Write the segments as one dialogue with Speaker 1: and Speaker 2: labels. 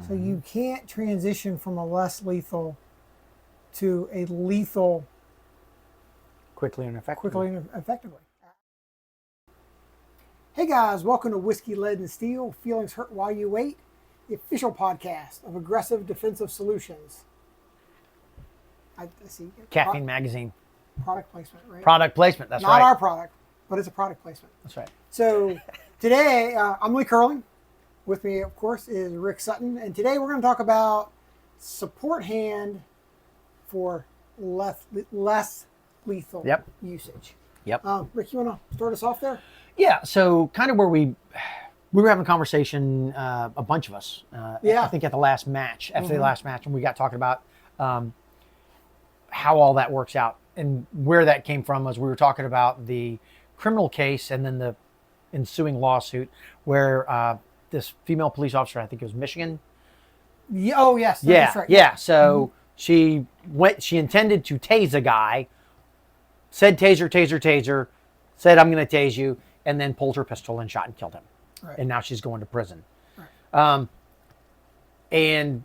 Speaker 1: So you can't transition from a less lethal to a lethal
Speaker 2: quickly and
Speaker 1: effectively. Hey guys, welcome to Whiskey, Lead, and Steel, Feelings Hurt While You Wait, the official podcast of Aggressive Defensive Solutions. I see.
Speaker 2: Caffeine magazine.
Speaker 1: Product placement, right?
Speaker 2: Product placement, that's right.
Speaker 1: Not our product, but it's a product placement.
Speaker 2: That's right.
Speaker 1: So today, I'm Lee Curling. With me, of course, is Rick Sutton. And today we're going to talk about support hand for less lethal usage.
Speaker 2: Yep.
Speaker 1: Rick, you want to start us off there?
Speaker 2: Yeah, so kind of where we were having a conversation, a bunch of us, I think at the last match, after the last match, and we got talking about how all that works out. And where that came from was we were talking about the criminal case and then the ensuing lawsuit where this female police officer, I think it was Michigan.
Speaker 1: Yeah, oh, yes.
Speaker 2: Yeah,
Speaker 1: that's right.
Speaker 2: yeah. So she intended to tase a guy, said taser, taser, taser, said I'm going to tase you, and then pulled her pistol and shot and killed him.
Speaker 1: Right.
Speaker 2: And now she's going to prison.
Speaker 1: Right.
Speaker 2: And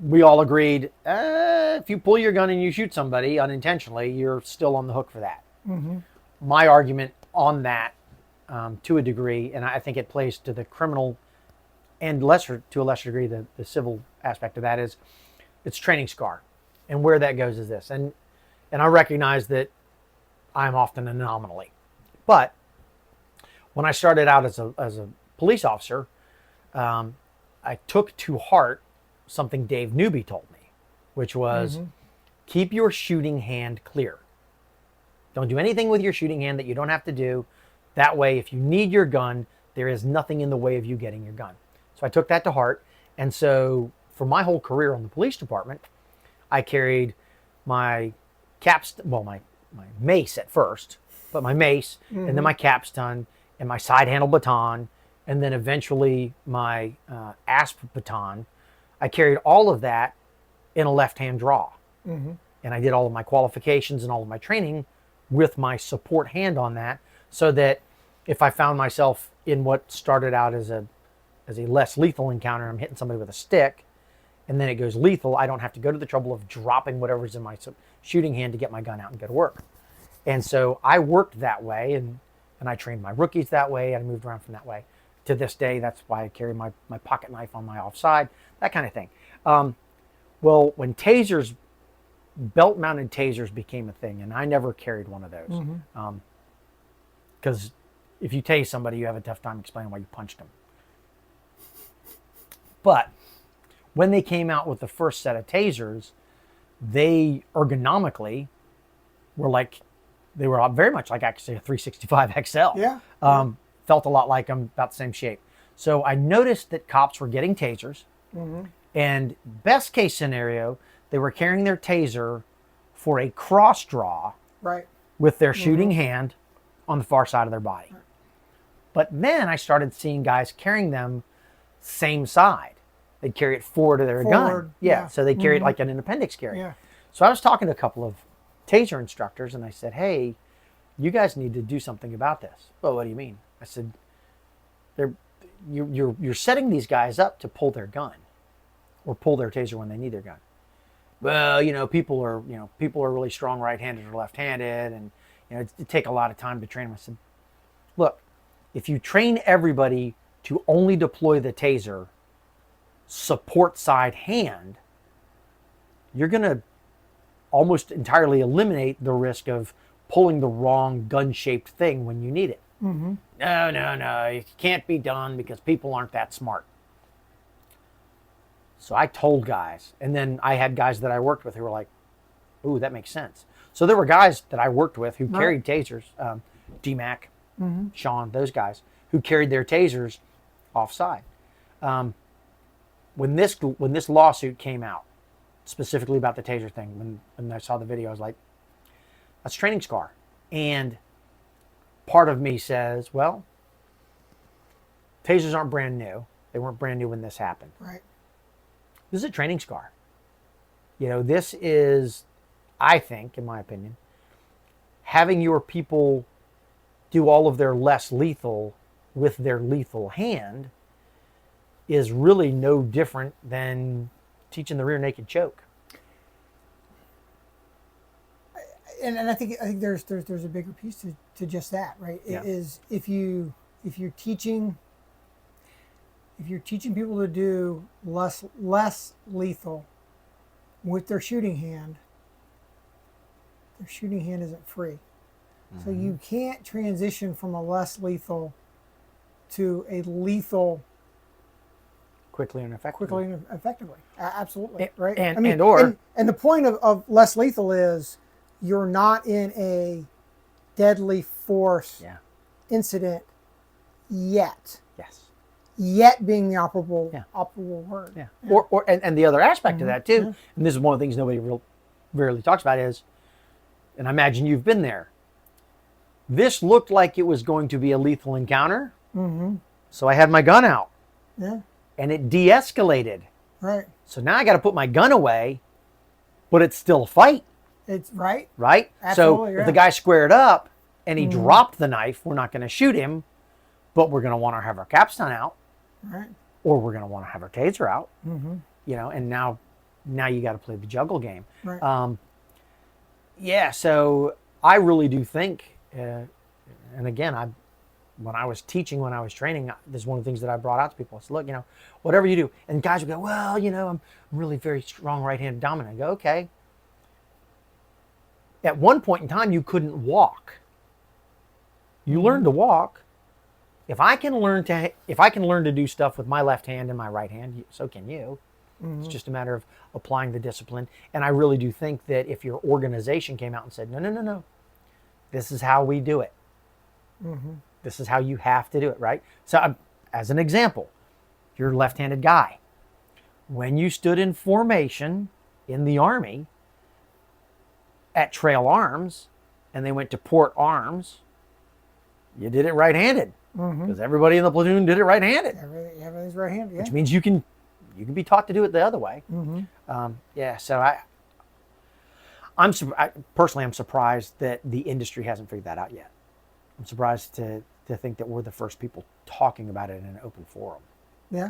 Speaker 2: we all agreed, if you pull your gun and you shoot somebody unintentionally, you're still on the hook for that.
Speaker 1: Mm-hmm.
Speaker 2: My argument on that, to a degree, and I think it plays to the criminal and to a lesser degree the civil aspect of that, is it's training scar. And where that goes is this. And I recognize that I'm often an anomaly. But when I started out as a police officer, I took to heart something Dave Newby told me, which was keep your shooting hand clear. Don't do anything with your shooting hand that you don't have to do. That way, if you need your gun, there is nothing in the way of you getting your gun. So I took that to heart. And so for my whole career on the police department, I carried my my mace at first, but my mace, and then my capstan, and my side handle baton, and then eventually my asp baton. I carried all of that in a left-hand draw. And I did all of my qualifications and all of my training with my support hand on that, so that if I found myself in what started out as a less lethal encounter, I'm hitting somebody with a stick, and then it goes lethal, I don't have to go to the trouble of dropping whatever's in my shooting hand to get my gun out and go to work. And so I worked that way, and I trained my rookies that way, and I moved around from that way. To this day, that's why I carry my pocket knife on my offside, that kind of thing. Well, when tasers, belt-mounted tasers became a thing, and I never carried one of those. Because if you tase somebody, you have a tough time explaining why you punched them. But when they came out with the first set of tasers, they ergonomically were very much like actually a 365 XL.
Speaker 1: Yeah.
Speaker 2: Felt a lot like them, about the same shape. So I noticed that cops were getting tasers, and best case scenario, they were carrying their taser for a cross draw with their shooting hand on the far side of their body. But then I started seeing guys carrying them same side. They'd carry it forward to their gun. Yeah. So they carry it like an appendix carry. Yeah. So I was talking to a couple of taser instructors, and I said, hey, you guys need to do something about this. Well, what do you mean? I said, you're setting these guys up to pull their gun or pull their taser when they need their gun. Well, people are really strong right-handed or left-handed, and it take a lot of time to train them. I said, look, if you train everybody to only deploy the taser support side hand, you're going to almost entirely eliminate the risk of pulling the wrong gun-shaped thing when you need it. No, it can't be done because people aren't that smart. So I told guys, and then I had guys that I worked with who were like, ooh, that makes sense. So there were guys that I worked with who carried tasers, D-Mac, Sean, those guys, who carried their tasers offside. When this lawsuit came out, specifically about the taser thing, when I saw the video, I was like, that's training scar. And part of me says, well, tasers aren't brand new. They weren't brand new when this happened.
Speaker 1: Right.
Speaker 2: This is a training scar. This is, I think, in my opinion, having your people do all of their less lethal with their lethal hand is really no different than teaching the rear naked choke.
Speaker 1: And I think there's a bigger piece to just that, right?
Speaker 2: Yeah.
Speaker 1: It is if you're teaching people to do less lethal with their shooting hand isn't free. So you can't transition from a less lethal to a lethal
Speaker 2: Quickly and effectively.
Speaker 1: Absolutely, right?
Speaker 2: And
Speaker 1: the point of less lethal is you're not in a deadly force incident yet.
Speaker 2: Yes.
Speaker 1: Yet being the operable word.
Speaker 2: Yeah. And the other aspect of that too, and this is one of the things nobody rarely talks about is, and I imagine you've been there. This looked like it was going to be a lethal encounter, so I had my gun out.
Speaker 1: Yeah.
Speaker 2: And it de-escalated.
Speaker 1: Right.
Speaker 2: So now I got to put my gun away, but it's still a fight.
Speaker 1: It's right.
Speaker 2: Right?
Speaker 1: Absolutely,
Speaker 2: so if the guy squared up and he dropped the knife, we're not going to shoot him, but we're going to want to have our capstan out.
Speaker 1: Right.
Speaker 2: Or we're going to want to have our taser out. You know, and now you got to play the juggle game.
Speaker 1: Right.
Speaker 2: So I really do think, and again, when I was teaching, when I was training, this is one of the things that I brought out to people. I said, look, you know, whatever you do, and guys would go, well, you know, I'm really very strong right-handed dominant. I go, okay. At one point in time, you couldn't walk. You learned to walk. If I can learn to do stuff with my left hand and my right hand, so can you. It's just a matter of applying the discipline. And I really do think that if your organization came out and said, no, this is how we do it. This is how you have to do it, right? So as an example, you're a left-handed guy. When you stood in formation in the Army at trail arms and they went to port arms, you did it right-handed because everybody in the platoon did it right-handed.
Speaker 1: Everything's right-handed,
Speaker 2: Which means you can be taught to do it the other way. So I'm surprised that the industry hasn't figured that out yet. I'm surprised to think that we're the first people talking about it in an open forum.
Speaker 1: Yeah.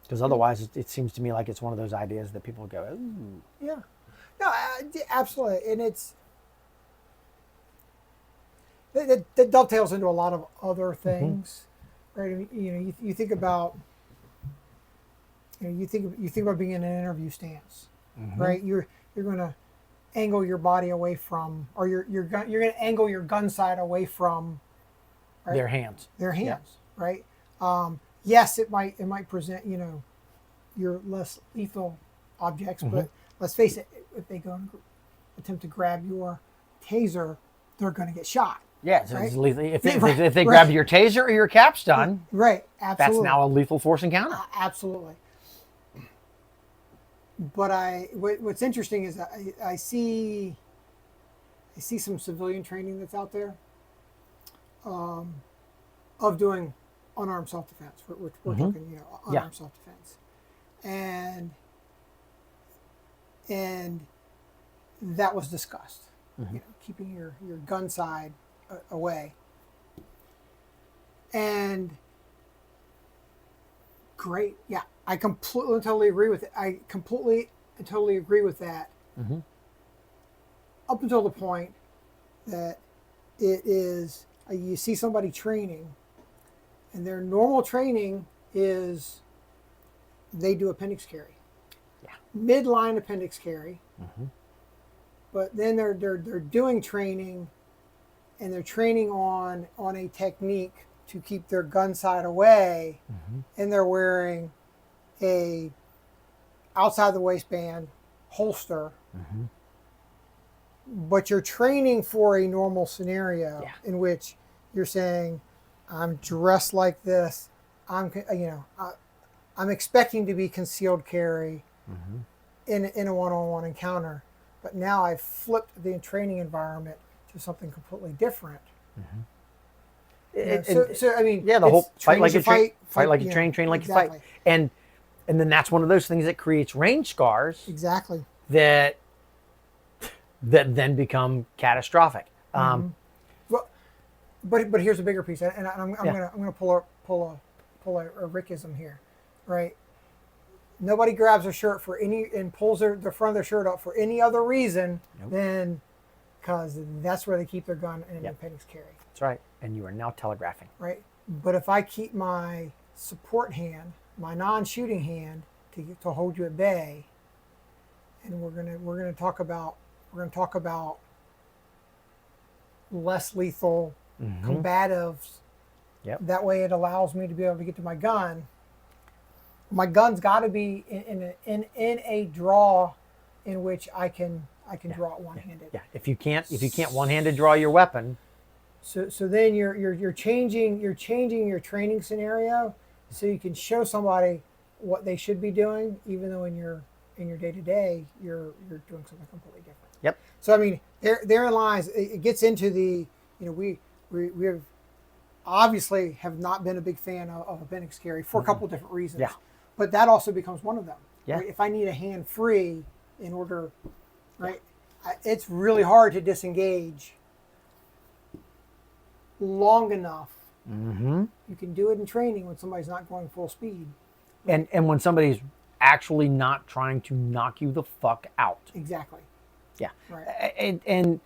Speaker 2: Because otherwise, it seems to me like it's one of those ideas that people go, ooh.
Speaker 1: Yeah. No, absolutely. And that dovetails into a lot of other things, right? You know, you think about, you think about being in an interview stance, right? You're going to angle your body away from, or you're going to angle your gun sight away from, right?
Speaker 2: Their hands,
Speaker 1: right? Yes, it might present, you know, your less lethal objects, but let's face it, if they go and attempt to grab your taser, they're going to get shot.
Speaker 2: Yeah, so
Speaker 1: right?
Speaker 2: it's lethal. If they grab your taser or your capstan,
Speaker 1: right? Absolutely,
Speaker 2: that's now a lethal force encounter.
Speaker 1: Absolutely. But what's interesting is I see some civilian training that's out there of doing unarmed self-defense. We're talking, you know, unarmed self-defense, and that was discussed. You know, keeping your gun side away, and great, yeah, I completely and totally agree with it. I completely and totally agree with that. Up until the point that it is, you see somebody training, and their normal training is they do appendix carry, midline appendix carry, but then they're doing training, and they're training on a technique to keep their gun sight away, and they're wearing a outside the waistband holster, but you're training for a normal scenario in which you're saying, I'm dressed like this, I'm expecting to be concealed carry in a one-on-one encounter, but now I've flipped the training environment to something completely different. So I mean,
Speaker 2: the whole fight like you train, fight like you
Speaker 1: know,
Speaker 2: train like
Speaker 1: exactly.
Speaker 2: you fight, and then that's one of those things that creates range scars.
Speaker 1: Exactly.
Speaker 2: That then become catastrophic.
Speaker 1: Well, but here's a bigger piece, and I'm gonna pull a Rickism here, right? Nobody grabs their shirt for any and pulls the front of their shirt up for any other reason than because that's where they keep their gun and independence carry.
Speaker 2: That's right. And you are now telegraphing.
Speaker 1: Right. But if I keep my support hand, my non-shooting hand, to hold you at bay, and we're gonna talk about less lethal combatives.
Speaker 2: Yep.
Speaker 1: That way, it allows me to be able to get to my gun. My gun's got to be in a draw in which I can draw it one-handed.
Speaker 2: Yeah. If you can't one-handed draw your weapon.
Speaker 1: So then you're changing your training scenario so you can show somebody what they should be doing, even though in your day-to-day you're doing something completely different.
Speaker 2: Yep.
Speaker 1: So I mean, therein lies. It gets into the we have obviously have not been a big fan of appendix carry for a couple of different reasons.
Speaker 2: Yeah.
Speaker 1: But that also becomes one of them.
Speaker 2: Yeah.
Speaker 1: Right? If I need a hand free in order, right, it's really hard to disengage long enough. You can do it in training when somebody's not going full speed.
Speaker 2: And when somebody's actually not trying to knock you the fuck out.
Speaker 1: Exactly.
Speaker 2: Yeah.
Speaker 1: Right.
Speaker 2: And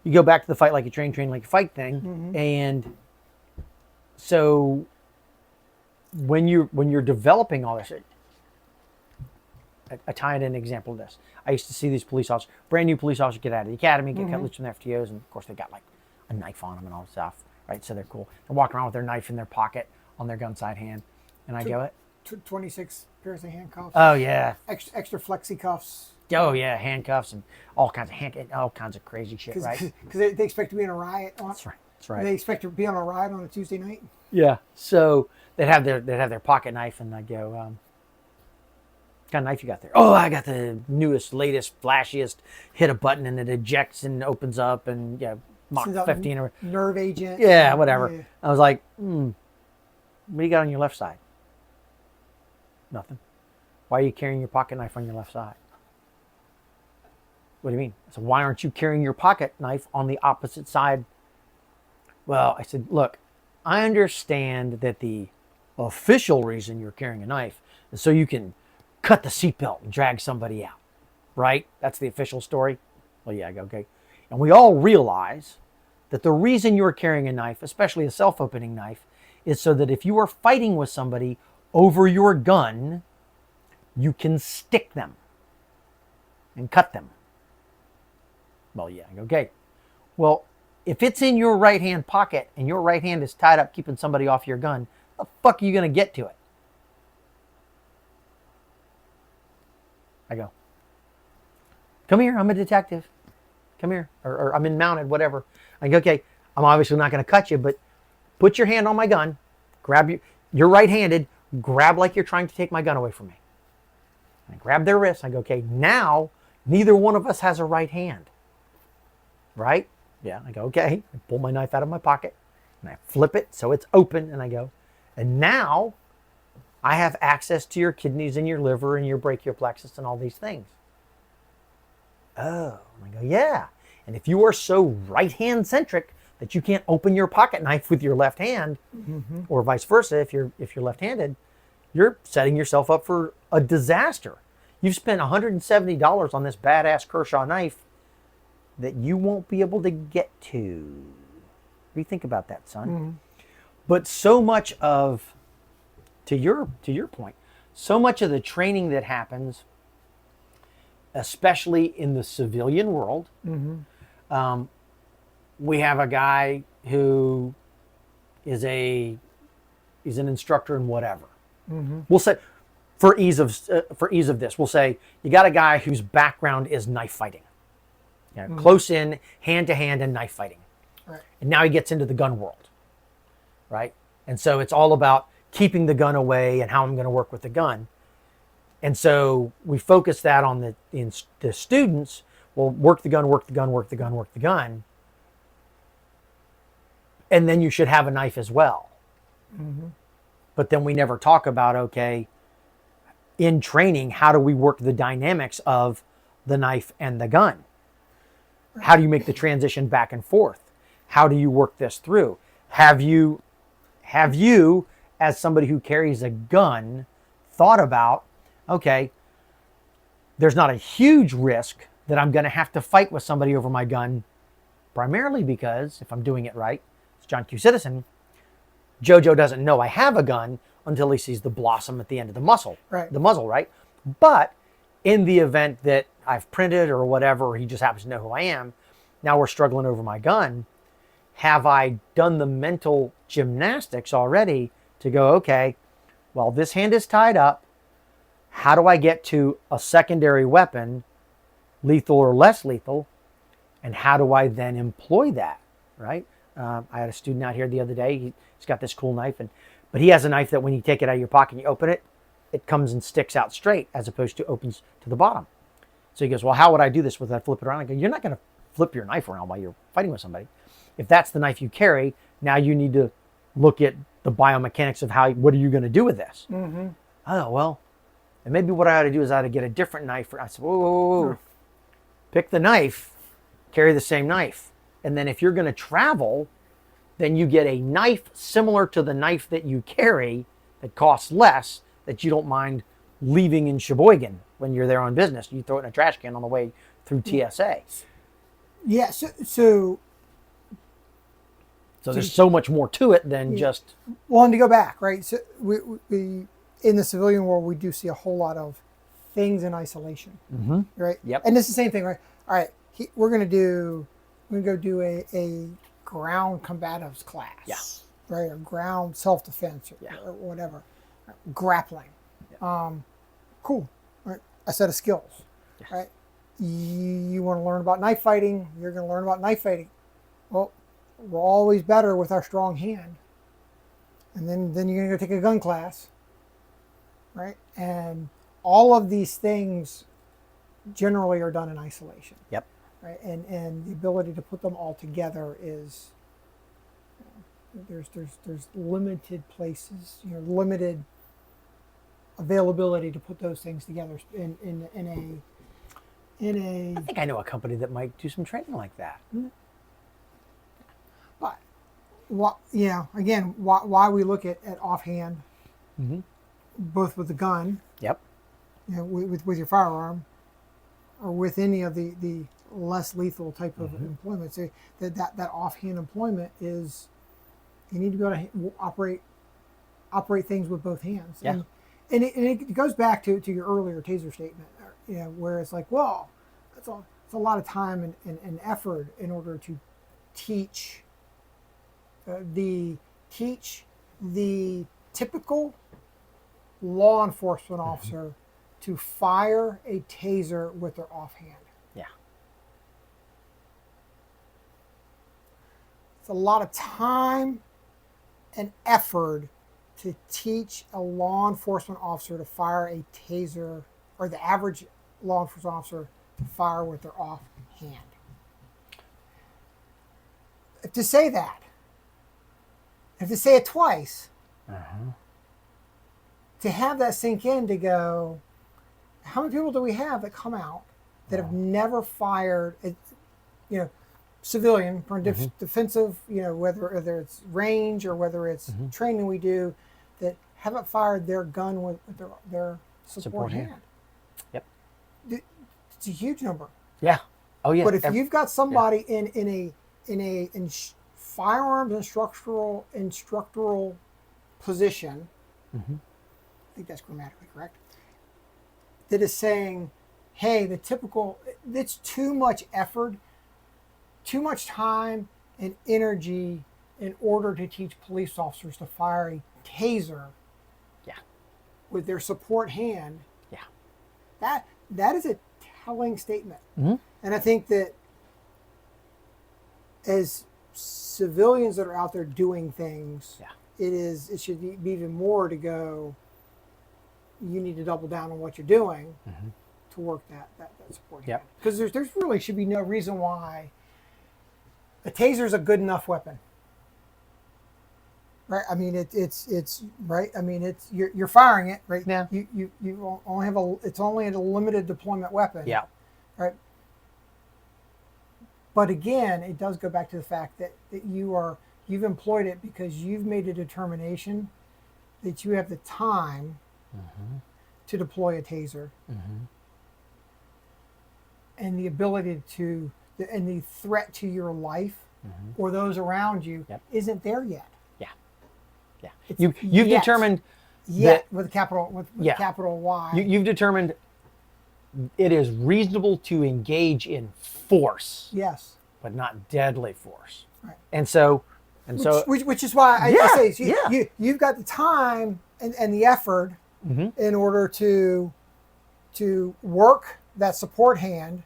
Speaker 2: you go back to the fight like you train like you fight thing. And so when you're developing all this, I tie it in an example of this. I used to see these police officers, brand new police officers, get out of the academy, get cut loose from their FTOs, and of course they got like a knife on them and all this stuff, right? So they're cool. They're walking around with their knife in their pocket on their gun side hand, and I go,
Speaker 1: 26 pairs of handcuffs.
Speaker 2: oh yeah,
Speaker 1: extra flexi cuffs.
Speaker 2: Oh yeah, handcuffs and all kinds of crazy shit, right?
Speaker 1: Because they expect to be in a riot.
Speaker 2: That's right. That's right.
Speaker 1: They expect to be on a riot on a Tuesday night.
Speaker 2: Yeah. So they'd have their pocket knife, and I'd go, what kind of knife you got there? Oh, I got the newest, latest, flashiest. Hit a button and it ejects and opens up, and Mach 15 or
Speaker 1: nerve agent.
Speaker 2: Yeah, whatever.
Speaker 1: Yeah.
Speaker 2: I was like, what do you got on your left side? Nothing. Why are you carrying your pocket knife on your left side? What do you mean? So why aren't you carrying your pocket knife on the opposite side? Well, I said, look, I understand that the official reason you're carrying a knife is so you can cut the seatbelt and drag somebody out, right? That's the official story. Well, yeah, I go, okay. And we all realize that the reason you're carrying a knife, especially a self-opening knife, is so that if you are fighting with somebody over your gun, you can stick them and cut them. Well, yeah, I go, okay. Well, if it's in your right hand pocket and your right hand is tied up keeping somebody off your gun, how the fuck are you going to get to it? I go, come here, I'm a detective. Come here, or I'm in mounted, whatever. I go, okay, I'm obviously not going to cut you, but put your hand on my gun, grab you're right-handed, grab like you're trying to take my gun away from me. I grab their wrist, I go, okay, now neither one of us has a right hand. Right? Yeah, I go, okay. I pull my knife out of my pocket and I flip it so it's open, and I go, and now I have access to your kidneys and your liver and your brachial plexus and all these things. Oh, and I go, yeah. And if you are so right-hand centric that you can't open your pocket knife with your left hand, or vice versa, if you're left-handed, you're setting yourself up for a disaster. You've spent $170 on this badass Kershaw knife that you won't be able to get to. Rethink about that, son. But so much of, to your point, so much of the training that happens, especially in the civilian world, we have a guy who is an instructor in whatever. We'll say, for ease of this, we'll say you got a guy whose background is knife fighting. Close in, hand-to-hand, and knife fighting.
Speaker 1: Right.
Speaker 2: And now he gets into the gun world, right? And so it's all about keeping the gun away and how I'm going to work with the gun. And so we focus that on the students. Well, work the gun, work the gun, work the gun, work the gun. And then you should have a knife as well. But then we never talk about, okay, in training, how do we work the dynamics of the knife and the gun? How do you make the transition back and forth? How do you work this through? Have you, as somebody who carries a gun, thought about, okay, there's not a huge risk that I'm going to have to fight with somebody over my gun, primarily because if I'm doing it right, it's John Q. Citizen, Jojo doesn't know I have a gun until he sees the blossom at the end of the muzzle, right? But in the event that I've printed or whatever, or he just happens to know who I am, now we're struggling over my gun. Have I done the mental gymnastics already to go, okay, well, this hand is tied up. How do I get to a secondary weapon, lethal or less lethal? And how do I then employ that, right? I had a student out here the other day. He's got this cool knife, but he has a knife that when you take it out of your pocket and you open it, it comes and sticks out straight as opposed to opens to the bottom. So he goes, well, how would I do this? Would I flip it around? I go, you're not going to flip your knife around while you're fighting with somebody. If that's the knife you carry, now you need to look at the biomechanics of what are you going to do with this?
Speaker 1: Mm-hmm.
Speaker 2: Oh, well, and maybe what I ought to do is I ought to get a different knife. I said, whoa, whoa, whoa, whoa. Pick the knife, carry the same knife. And then if you're going to travel, then you get a knife similar to the knife that you carry that costs less, that you don't mind leaving in Sheboygan when you're there on business. You throw it in a trash can on the way through TSA.
Speaker 1: Yeah, so
Speaker 2: there's so much more to it than just...
Speaker 1: Well, and to go back, right? So we in the civilian world, we do see a whole lot of things in isolation, right?
Speaker 2: Yep.
Speaker 1: And it's the same thing, right? All right, we're gonna go do a ground combatives class, right? Or ground self-defense or whatever, grappling. Cool, right? A set of skills, right? You want to learn about knife fighting, you're going to learn about knife fighting. Well, we're always better with our strong hand. And then you're going to go take a gun class, right? And all of these things generally are done in isolation.
Speaker 2: Yep.
Speaker 1: Right? And the ability to put them all together is, there's limited places, limited availability to put those things together in a.
Speaker 2: I think I know a company that might do some training like that.
Speaker 1: But again, why we look at offhand, both with the gun, with your firearm, or with any of the less lethal type of employment. So that offhand employment is, you need to be able to operate things with both hands.
Speaker 2: Yeah.
Speaker 1: And it goes back to your earlier Taser statement, where it's like, well, it's a lot of time and effort in order to teach the typical law enforcement officer to fire a taser with their offhand.
Speaker 2: Yeah.
Speaker 1: It's a lot of time and effort to teach a law enforcement officer to fire a taser, or the average law enforcement officer to fire with their offhand. To say that, if to say it twice, to have that sink in, to go, how many people do we have that come out that have never fired, civilian for defensive, whether it's range or whether it's training we do, that haven't fired their gun with their support hand.
Speaker 2: Yep.
Speaker 1: It's a huge number.
Speaker 2: Yeah. Oh yeah.
Speaker 1: But if you've got somebody in firearms instructoral position, I think that's grammatically correct, that is saying, hey, it's too much effort, too much time and energy in order to teach police officers to fire a taser with their support hand. That is a telling statement. And I think that as civilians that are out there doing things, it should be even more to go, you need to double down on what you're doing to work that support hand. Because there's really should be no reason why a taser is a good enough weapon, right? I mean, it's right. I mean, you're firing it, right?
Speaker 2: Yeah.
Speaker 1: You only have it's only a limited deployment weapon.
Speaker 2: Yeah.
Speaker 1: Right. But again, it does go back to the fact that you've employed it because you've made a determination that you have the time to deploy a taser, and the ability to, and the threat to your life or those around you isn't there yet.
Speaker 2: Yeah.
Speaker 1: It's
Speaker 2: You've
Speaker 1: yet.
Speaker 2: determined
Speaker 1: Yet
Speaker 2: that,
Speaker 1: with a capital Y.
Speaker 2: You've determined it is reasonable to engage in force,
Speaker 1: Yes.
Speaker 2: but not deadly force.
Speaker 1: Right.
Speaker 2: And so,
Speaker 1: which is why I say so you've got the time and the effort in order to work that support hand.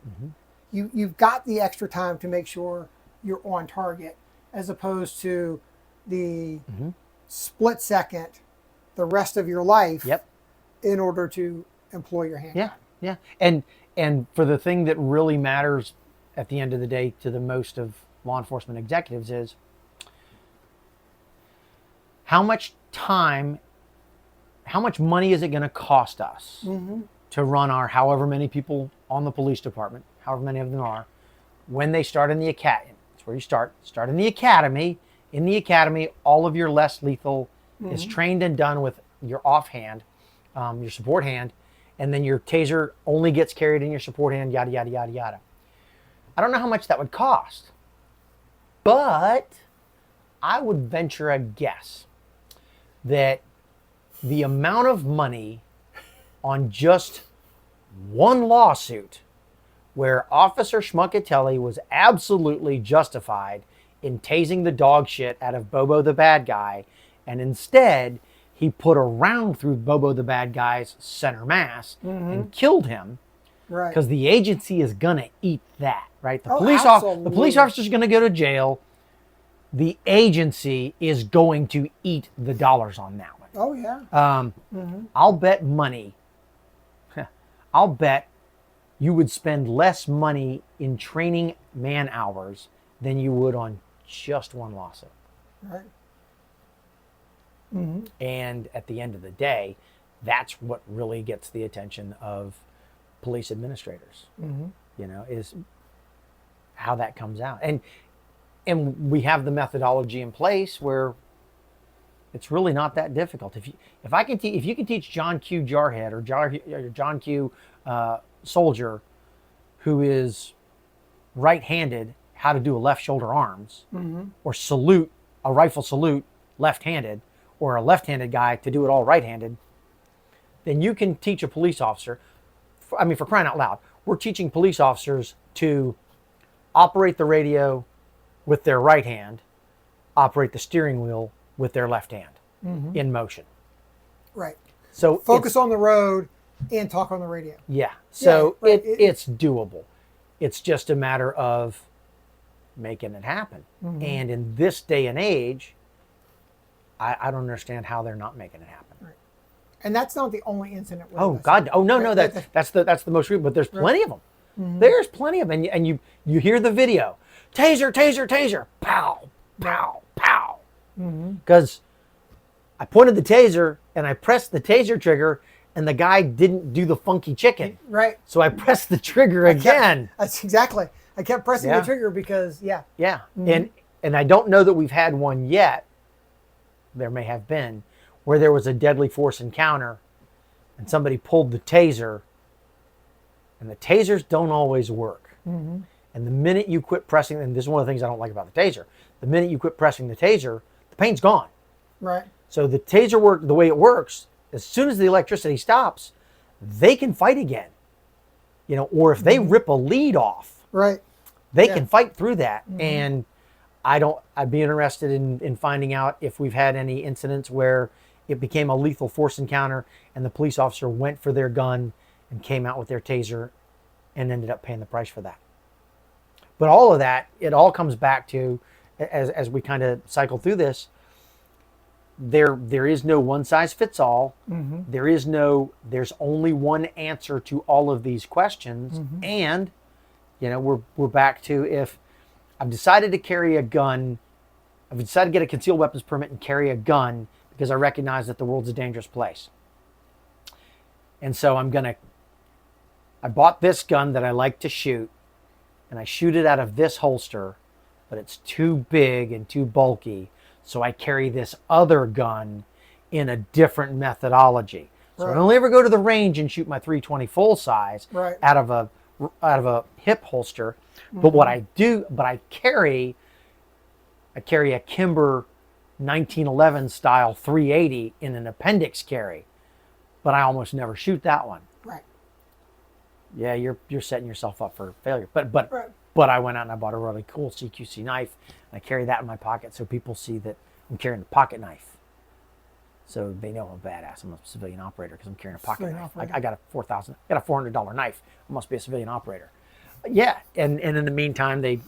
Speaker 1: You've got the extra time to make sure you're on target, as opposed to the split second, the rest of your life, in order to employ your hand.
Speaker 2: Yeah. And for the thing that really matters at the end of the day to the most of law enforcement executives is how much time, how much money is it going to cost us to run our however many people on the police department, however many of them are, when they start in the academy. That's where you start in the academy. In the academy, all of your less lethal is trained and done with your offhand, your support hand, and then your taser only gets carried in your support hand, yada, yada, yada, yada. I don't know how much that would cost, but I would venture a guess that the amount of money on just one lawsuit where Officer Schmuckatelli was absolutely justified in tasing the dog shit out of Bobo the bad guy, and instead he put a round through Bobo the bad guy's center mass and killed him, because the agency is gonna eat that, right? The police officer's gonna go to jail. The agency is going to eat the dollars on that one.
Speaker 1: Oh yeah.
Speaker 2: I'll bet money. I'll bet you would spend less money in training man hours than you would on just one lawsuit.
Speaker 1: Right.
Speaker 2: And at the end of the day, that's what really gets the attention of police administrators. You know, is how that comes out. And we have the methodology in place where it's really not that difficult. If you can teach John Q. Jarhead or John Q. Soldier, who is right-handed, how to do a left shoulder arms, or salute a rifle salute left-handed, or a left-handed guy to do it all right-handed, then you can teach a police officer. For crying out loud, we're teaching police officers to operate the radio with their right hand, operate the steering wheel with their left hand in motion.
Speaker 1: Right.
Speaker 2: So
Speaker 1: focus on the road and talk on the radio.
Speaker 2: Yeah. So
Speaker 1: yeah, right.
Speaker 2: It's doable. It's just a matter of making it happen. And in this day and age, I don't understand how they're not making it happen.
Speaker 1: Right. And that's not the only incident.
Speaker 2: Oh God! Oh no, right? No, that's the most recent. But there's plenty of them. There's plenty of them, and you hear the video, taser, taser, taser, pow, pow, pow. Because I pointed the taser and I pressed the taser trigger, and the guy didn't do the funky chicken.
Speaker 1: Right.
Speaker 2: So I pressed the trigger again.
Speaker 1: That's exactly. I kept pressing the trigger because Yeah.
Speaker 2: And I don't know that we've had one yet. There may have been, where there was a deadly force encounter and somebody pulled the taser, and the tasers don't always work. And the minute you quit pressing, and this is one of the things I don't like about the taser, the minute you quit pressing the taser, the pain's gone.
Speaker 1: Right.
Speaker 2: So the taser work, the way it works, as soon as the electricity stops, they can fight again. You know, or if they rip a lead off, they can fight through that. And I'd be interested in finding out if we've had any incidents where it became a lethal force encounter and the police officer went for their gun and came out with their taser and ended up paying the price for that. But all of that, it all comes back to, as we kind of cycle through this, there is no one size fits all. There's only one answer to all of these questions. And, you know, we're back to, if I've decided to carry a gun, I've decided to get a concealed weapons permit and carry a gun because I recognize that the world's a dangerous place. And so I bought this gun that I like to shoot, and I shoot it out of this holster, but it's too big and too bulky. So I carry this other gun in a different methodology. So
Speaker 1: Right.
Speaker 2: I only ever go to the range and shoot my 320 full size
Speaker 1: Right.
Speaker 2: out of a hip holster. But what I do, I carry a Kimber 1911 style 380 in an appendix carry, but I almost never shoot that one.
Speaker 1: Right.
Speaker 2: Yeah, you're setting yourself up for failure. But
Speaker 1: Right.
Speaker 2: I went out and I bought a really cool CQC knife, and I carry that in my pocket so people see that I'm carrying a pocket knife. So they know I'm a badass. I'm a civilian operator because I'm carrying a pocket
Speaker 1: Civilian
Speaker 2: knife.
Speaker 1: operator.
Speaker 2: I got a $400 knife. I must be a civilian operator. Yeah, and in the meantime, they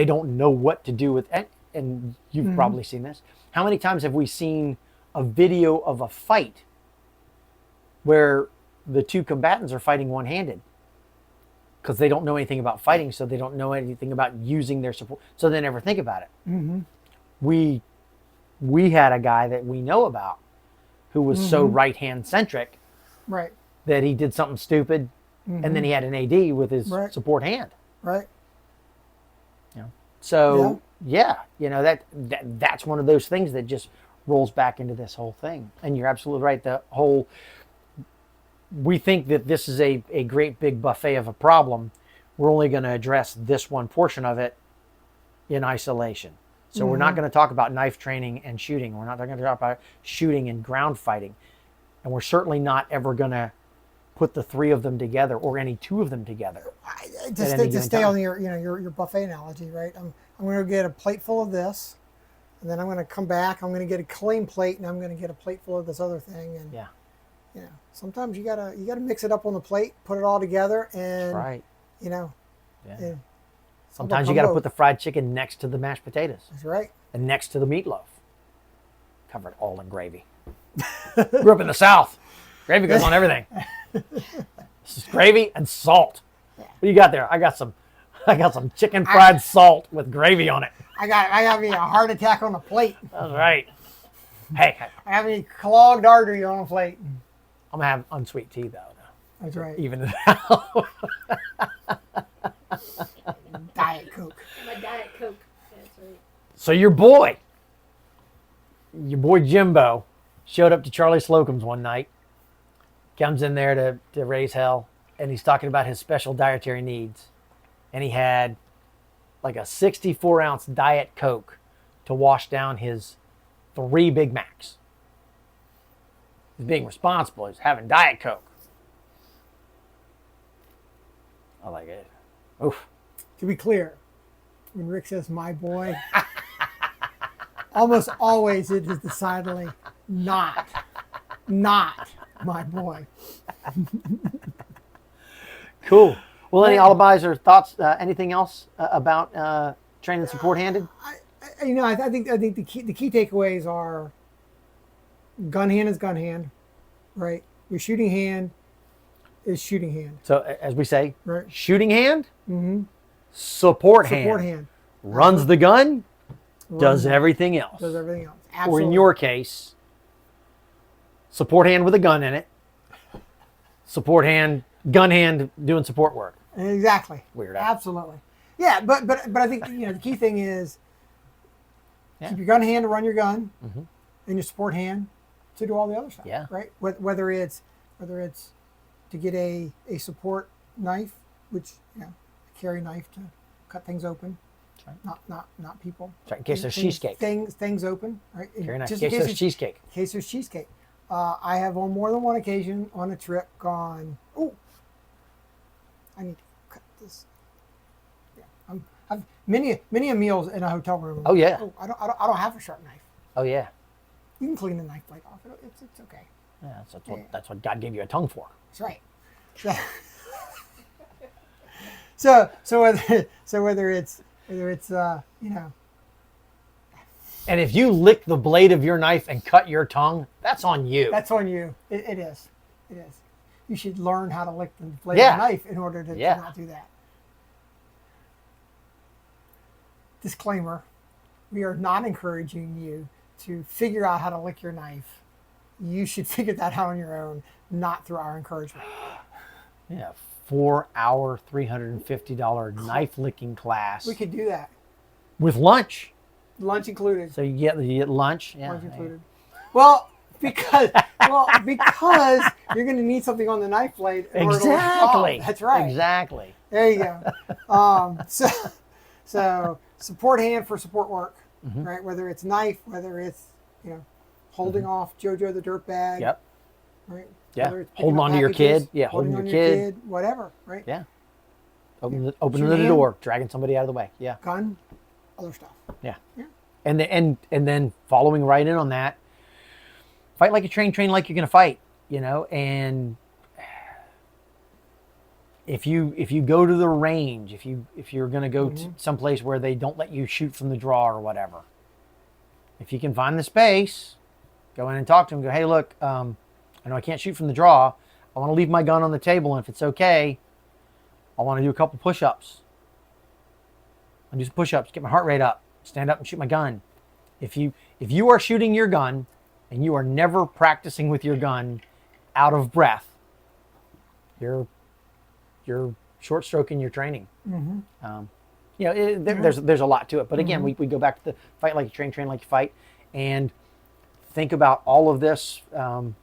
Speaker 2: don't know what to do with it. And you've probably seen this. How many times have we seen a video of a fight where the two combatants are fighting one-handed? Because they don't know anything about fighting, so they don't know anything about using their support, so they never think about it.
Speaker 1: Mm-hmm.
Speaker 2: We had a guy that we know about who was so right-hand centric
Speaker 1: Right.
Speaker 2: that he did something stupid, and then he had an AD with his
Speaker 1: Right.
Speaker 2: support hand.
Speaker 1: Right.
Speaker 2: So that's one of those things that just rolls back into this whole thing. And you're absolutely right. We think that this is a great big buffet of a problem. We're only going to address this one portion of it in isolation. So we're not going to talk about knife training and shooting. We're not going to talk about shooting and ground fighting. And we're certainly not ever going to put the three of them together or any two of them together.
Speaker 1: To stay on your buffet analogy, right? I'm going to get a plate full of this, and then I'm going to come back. I'm going to get a clean plate, and I'm going to get a plate full of this other thing. And sometimes you gotta mix it up on the plate, put it all together, and
Speaker 2: That's right.
Speaker 1: and
Speaker 2: Sometimes you got to put the fried chicken next to the mashed potatoes.
Speaker 1: That's right.
Speaker 2: And next to the meatloaf. Covered all in gravy. Grew up in the South. Gravy goes on everything. This is gravy and salt.
Speaker 1: Yeah.
Speaker 2: What do you got there? I got some chicken fried salt with gravy on it.
Speaker 1: I got me a heart attack on the plate.
Speaker 2: That's right. Hey,
Speaker 1: I have a clogged artery on a plate.
Speaker 2: I'm gonna have unsweet tea though.
Speaker 1: That's right.
Speaker 2: Even it out.
Speaker 1: Diet Coke.
Speaker 3: My Diet Coke. That's right.
Speaker 2: So your boy Jimbo, showed up to Charlie Slocum's one night. Comes in there to raise hell, and he's talking about his special dietary needs. And he had like a 64-ounce Diet Coke to wash down his 3 Big Macs. He's being responsible. He's having Diet Coke. I like it. Oof.
Speaker 1: To be clear, when Rick says "my boy," almost always it is decidedly not my boy.
Speaker 2: Cool. Well, any alibis or thoughts? Anything else about training support handed?
Speaker 1: I think the key takeaways are gun hand is gun hand, right? Your shooting hand is shooting hand.
Speaker 2: So as we say,
Speaker 1: Right.
Speaker 2: shooting hand,
Speaker 1: Mm-hmm.
Speaker 2: support
Speaker 1: Support
Speaker 2: hand,
Speaker 1: hand
Speaker 2: runs the gun, does
Speaker 1: Runs-
Speaker 2: everything else.
Speaker 1: does everything else.
Speaker 2: Or
Speaker 1: Absolutely.
Speaker 2: in your case, support hand with a gun in it, support hand, gun hand doing support work.
Speaker 1: Exactly.
Speaker 2: Weird.
Speaker 1: Absolutely. Yeah, but I think the key thing is keep your gun hand to run your gun, and your support hand to do all the other stuff.
Speaker 2: Yeah.
Speaker 1: Right. Whether it's to get a support knife, which a carry knife to cut things open, not people.
Speaker 2: Sorry, in case there's cheesecake.
Speaker 1: Things open. Right.
Speaker 2: Carry a knife.
Speaker 1: Just
Speaker 2: In case there's cheesecake.
Speaker 1: In case there's cheesecake. I have on more than one occasion on a trip gone, oh, I need to cut this. Yeah, I've many a meals in a hotel room.
Speaker 2: Oh, yeah.
Speaker 1: I don't have a sharp knife.
Speaker 2: Oh yeah.
Speaker 1: You can clean the knife blade off. It's okay.
Speaker 2: Yeah, that's what God gave you a tongue for.
Speaker 1: That's right. So whether it's
Speaker 2: And if you lick the blade of your knife and cut your tongue, that's on you.
Speaker 1: that's on you. It is. It is. You should learn how to lick the blade
Speaker 2: Yeah.
Speaker 1: of the knife in order to
Speaker 2: Yeah.
Speaker 1: not do that. Disclaimer, we are not encouraging you to figure out how to lick your knife. You should figure that out on your own, not through our encouragement.
Speaker 2: Yeah, 4-hour, $350 knife licking class
Speaker 1: We could do that.
Speaker 2: with lunch.
Speaker 1: Lunch included.
Speaker 2: So you get lunch. Yeah.
Speaker 1: Lunch included. Well, because Well, because you're going to need something on the knife blade. In order to lift it off.
Speaker 2: Exactly.
Speaker 1: That's right.
Speaker 2: Exactly.
Speaker 1: There you go. So support hand for support work, right? Whether it's knife, whether it's holding off JoJo the dirtbag.
Speaker 2: Yep.
Speaker 1: Right.
Speaker 2: Yeah.
Speaker 1: Whether it's picking
Speaker 2: Holding
Speaker 1: up
Speaker 2: on to your
Speaker 1: packages,
Speaker 2: kid. Yeah. Holding
Speaker 1: on
Speaker 2: your kid.
Speaker 1: Whatever. Right.
Speaker 2: Yeah. Opening
Speaker 1: Shooting
Speaker 2: the
Speaker 1: hand.
Speaker 2: door, dragging somebody out of the way. Yeah.
Speaker 1: Gun, other stuff.
Speaker 2: Yeah.
Speaker 1: Yeah.
Speaker 2: And then following right in on that, fight like you train like you're going to fight, and if you go to the range, if you're going to go to someplace where they don't let you shoot from the draw or whatever, if you can find the space, go in and talk to them. Go, hey, look, I know I can't shoot from the draw. I want to leave my gun on the table, and if it's okay, I want to do a couple push-ups. I'll do some push-ups, get my heart rate up, stand up and shoot my gun. If you are shooting your gun and you are never practicing with your gun out of breath, you're short stroking your training. There's a lot to it. But again, we go back to the fight like you train like you fight, and think about all of this from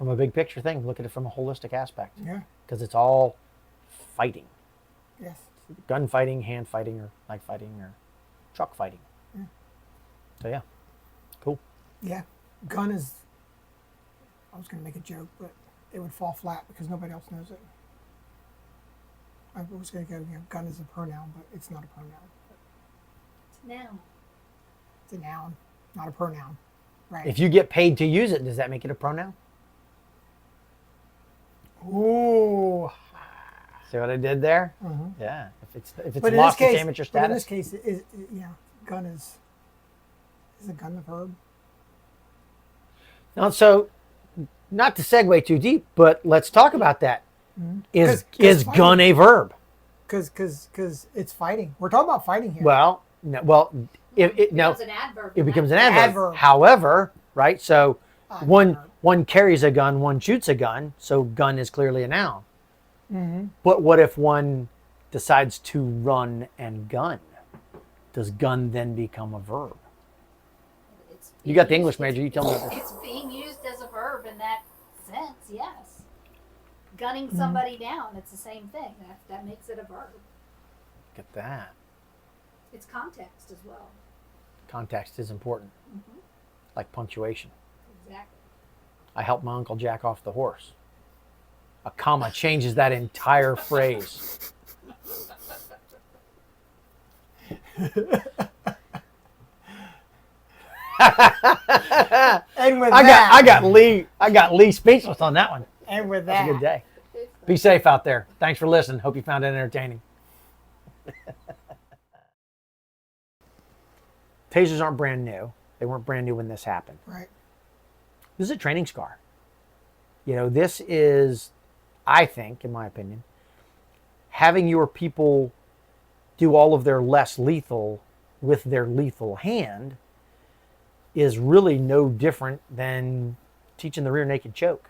Speaker 2: a big picture thing. Look at it from a holistic aspect.
Speaker 1: Yeah.
Speaker 2: Because it's all fighting.
Speaker 1: Yes.
Speaker 2: Gun fighting, hand fighting, or knife fighting, or truck fighting.
Speaker 1: Yeah.
Speaker 2: So yeah, cool.
Speaker 1: Yeah. Gun is, I was going to make a joke, but it would fall flat because nobody else knows it. I was going to go, gun is a pronoun, but it's not a pronoun.
Speaker 3: It's a noun.
Speaker 1: It's a noun, not a pronoun. Right.
Speaker 2: If you get paid to use it, does that make it a pronoun?
Speaker 1: Ooh.
Speaker 2: See what I did there?
Speaker 1: Mm-hmm.
Speaker 2: Yeah. If it's
Speaker 1: But
Speaker 2: lost its amateur
Speaker 1: but in
Speaker 2: status.
Speaker 1: this case, gun is a gun the verb?
Speaker 2: Now, so not to segue too deep, but let's talk about that. Is gun a verb?
Speaker 1: Because it's fighting. We're talking about fighting here.
Speaker 2: Well, no. Well,
Speaker 3: It becomes an adverb.
Speaker 2: it becomes an
Speaker 1: Adverb.
Speaker 2: adverb. However, right? So
Speaker 1: Adverb.
Speaker 2: one carries a gun, one shoots a gun. So gun is clearly a noun.
Speaker 1: Mm-hmm.
Speaker 2: But what if one decides to run and gun? Does gun then become a verb?
Speaker 3: It's
Speaker 2: You got the
Speaker 3: being
Speaker 2: English
Speaker 3: used-
Speaker 2: major. You tell me.
Speaker 3: It's being used as a verb in that sense, yes. Gunning somebody down, it's the same thing. That makes it a verb.
Speaker 2: Look at that.
Speaker 3: It's context as well.
Speaker 2: Context is important, like punctuation.
Speaker 3: Exactly.
Speaker 2: I helped my uncle jack off the horse. A comma changes that entire phrase.
Speaker 1: And with
Speaker 2: I got Lee speechless on that one.
Speaker 1: And with
Speaker 2: That's
Speaker 1: that,
Speaker 2: a good day. Be safe out there. Thanks for listening. Hope you found it entertaining. Tasers aren't brand new. They weren't brand new when this happened.
Speaker 1: right?
Speaker 2: This is a training scar. This is, I think, in my opinion, having your people do all of their less lethal with their lethal hand is really no different than teaching the rear naked choke.